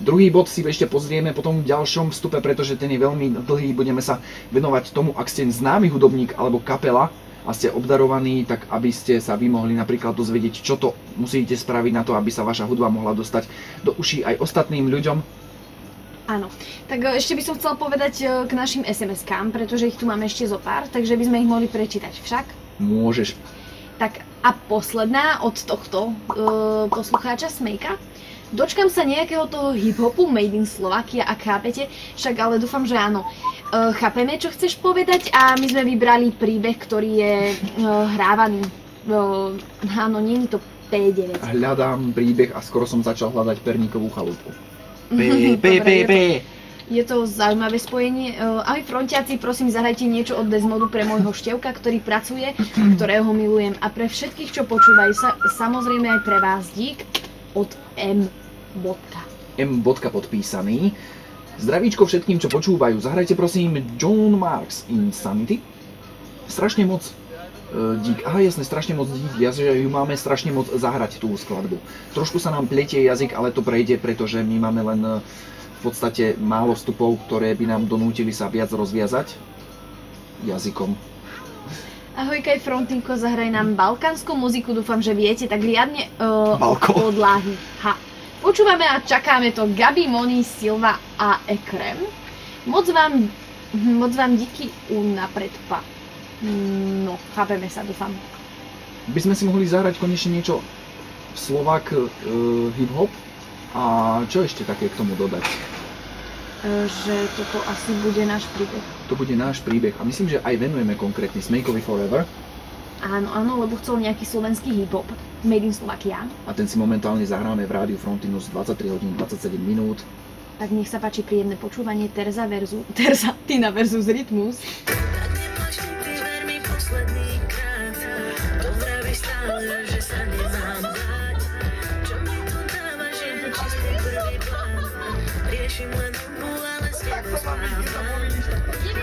Druhý bod si ešte pozrieme potom v ďalšom vstupe, pretože ten je veľmi dlhý. Budeme sa venovať tomu, ak ste známy hudobník alebo kapela a ste obdarovaní, tak aby ste sa vy mohli napríklad dozvedieť, čo to musíte spraviť na to, aby sa vaša hudba mohla dostať do uší aj ostatným ľuďom. Áno, tak ešte by som chcela povedať k našim SMS-kám, pretože ich tu máme ešte zo pár, takže by sme ich mohli prečítať však. Môžeš. Tak a posledná od tohto poslucháča Smejka. Dočkam sa nejakého toho hip-hopu made in Slovakia, ak chápete, však ale dúfam, že áno. Chápeme, čo chceš povedať a my sme vybrali príbeh, ktorý je hrávaný. Áno, nie je to P9. Hľadám príbeh a skoro som začal hľadať Perníkovú chalúbku. Je to zaujímavé spojenie. Ahoj frontiaci, prosím zahrajte niečo od Desmodu pre môjho števka, ktorý pracuje, ktorého milujem. A pre všetkých, čo počúvajú, samozrejme aj pre vás dík od M. M. podpísaný. Zdravíčko všetkým, čo počúvajú. Zahrajte prosím John Marks Insanity. Strašne moc dík. Aha, jasne, strašne moc dík. Ja že ju máme strašne moc zahrať tú skladbu. Trošku sa nám pletie jazyk, ale to prejde, pretože my máme len v podstate málo vstupov, ktoré by nám donútili sa viac rozviazať jazykom. Ahoj Kaj Frontinko, zahraj nám balkánsku muziku, dúfam, že viete, tak riadne podláhy. Ha. Počúvame a čakáme to Gabi, Moni, Silva a Ekrem. Moc vám díky napred, pa. No, chápeme sa, dúfam. By sme si mohli zahrať konečne niečo Slovak hip-hop a čo ešte také k tomu dodať? Že toto asi bude náš príbeh. To bude náš príbeh a myslím, že aj venujeme konkrétne Smejkovi Forever. Áno, lebo chcel nejaký slovenský hip-hop, made in Slovakia. A ten si momentálne zahráme v rádiu Frontinus 23 hodín 27 minút. Tak nech sa páči príjemné počúvanie Tina versus Rytmus. Riešim len hudbu, ale s tebou spávam.